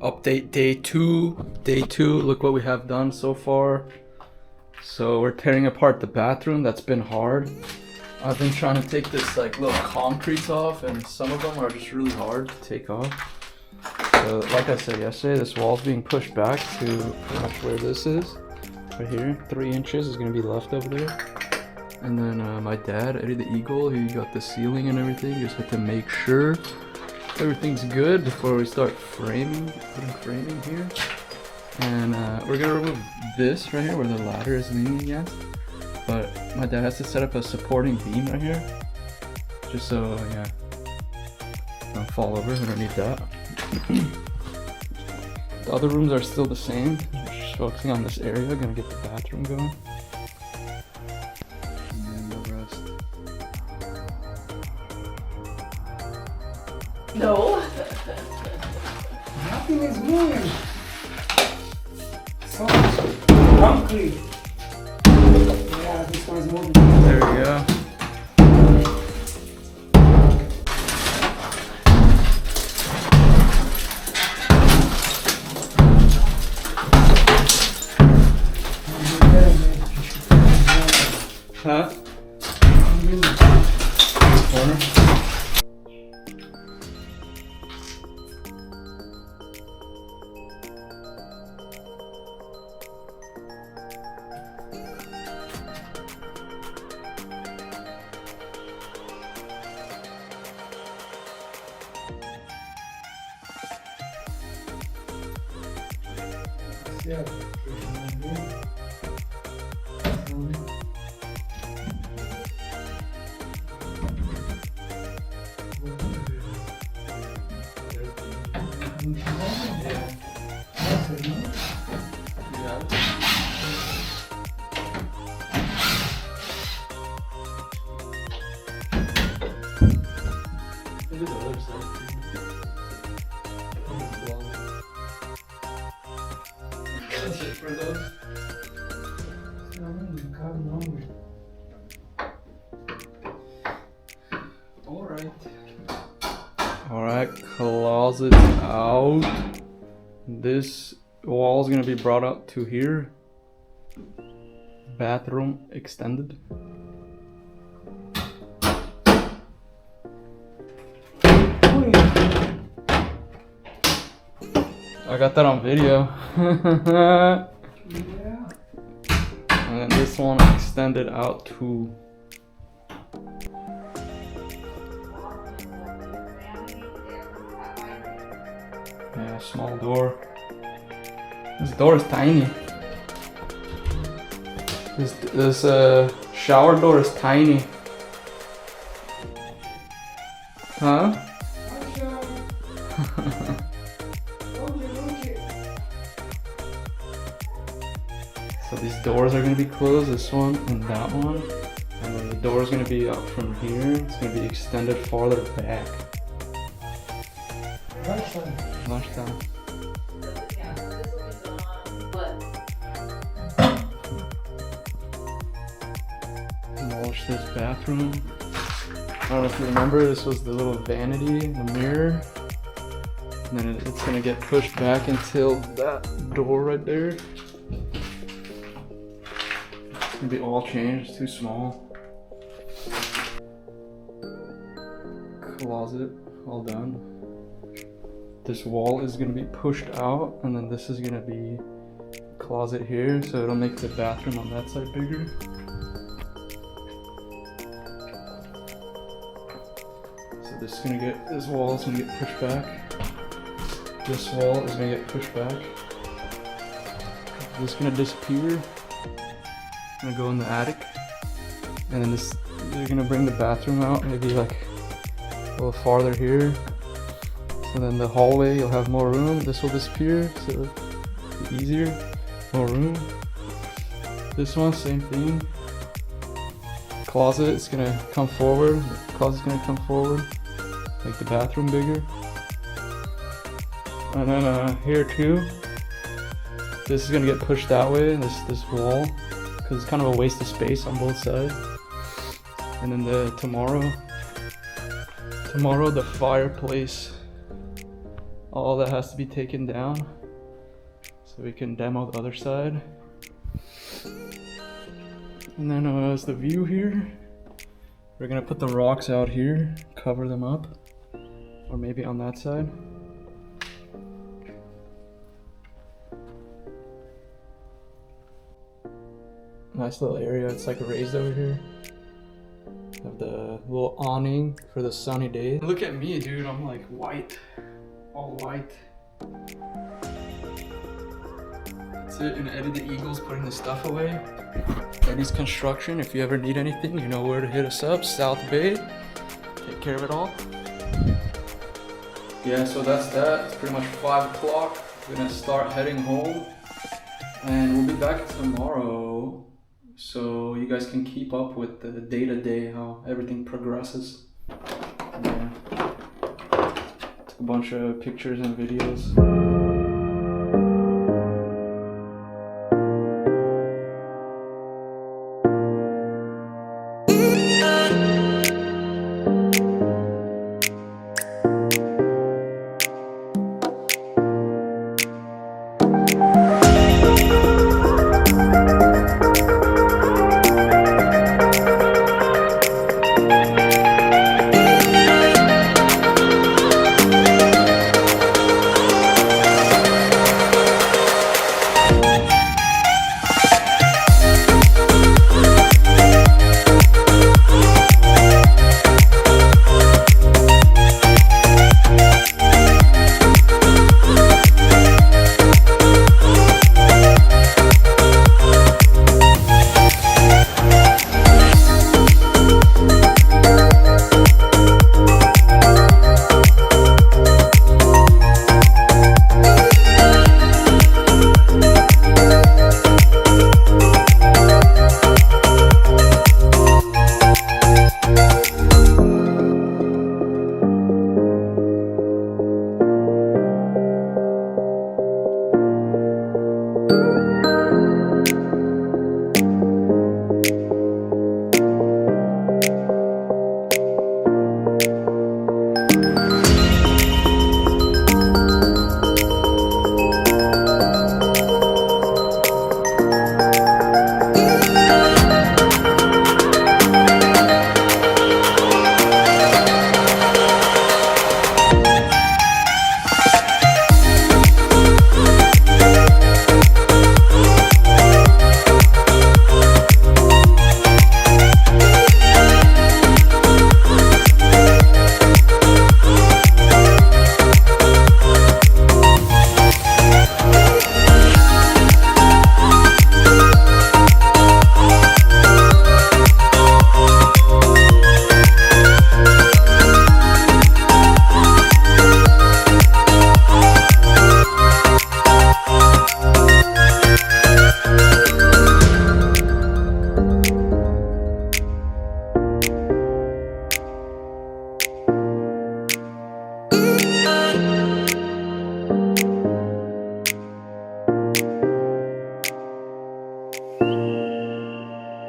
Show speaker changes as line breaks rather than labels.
Update day two. Look what we have done so far. So we're tearing apart the bathroom. That's been hard. I've been trying to take this like little concretes off, and some of them are just really hard to take off. So like I said yesterday, this wall's being pushed back to pretty much where this is. Right here, 3 inches is gonna be left over there. And then my dad, Eddie the Eagle, he got the ceiling and everything. Just had to make sure everything's good before we start putting framing here. And we're gonna remove this right here where the ladder is leaning against. But my dad has to set up a supporting beam right here, just so don't fall over. We don't need that. The other rooms are still the same. Just focusing on this area. Gonna get the bathroom going. And then the rest.
No.
Nothing is moving. So concrete. Yeah, this one is moving.
There we go. Huh? Corner?
Yeah.
That's it for those. Alright, closet out. This wall is gonna be brought up to here. Bathroom extended. I got that on video.
Yeah.
And then this one extended out to small door. This door is tiny. This shower door is tiny. Huh? So these doors are going to be closed, this one and that one. And then the door is going to be up from here. It's going to be extended farther back. Lunchtime. Demolish this bathroom. I don't know if you remember, this was the little vanity, the mirror. And then it's going to get pushed back until that door right there. It's going to be all changed, it's too small. Closet, all done. This wall is going to be pushed out, and then this is going to be closet here, so it'll make the bathroom on that side bigger. So this wall is going to get pushed back. This wall is going to get pushed back. This is going to disappear. I'm going to go in the attic, and then you're going to bring the bathroom out, maybe like a little farther here. So then the hallway, you'll have more room. This will disappear, so it'll be easier. More room. This one, same thing. Closet, it's gonna come forward. The closet's gonna come forward. Make the bathroom bigger. And then here too. This is gonna get pushed that way, this wall. Because it's kind of a waste of space on both sides. And then tomorrow the fireplace All that has to be taken down so we can demo the other side. And then as the view here, we're gonna put the rocks out here, cover them up, or maybe on that side. Nice little area, it's like raised over here. Have the little awning for the sunny day. Look at me, dude, I'm like white, all white. That's it, and Eddie the Eagle's putting the stuff away. Eddie's Construction, if you ever need anything, you know where to hit us up, South Bay. Take care of it all. Yeah, so that's that. It's pretty much 5 o'clock. We're gonna start heading home. And we'll be back tomorrow. So you guys can keep up with the day-to-day, how everything progresses. Yeah. Took a bunch of pictures and videos.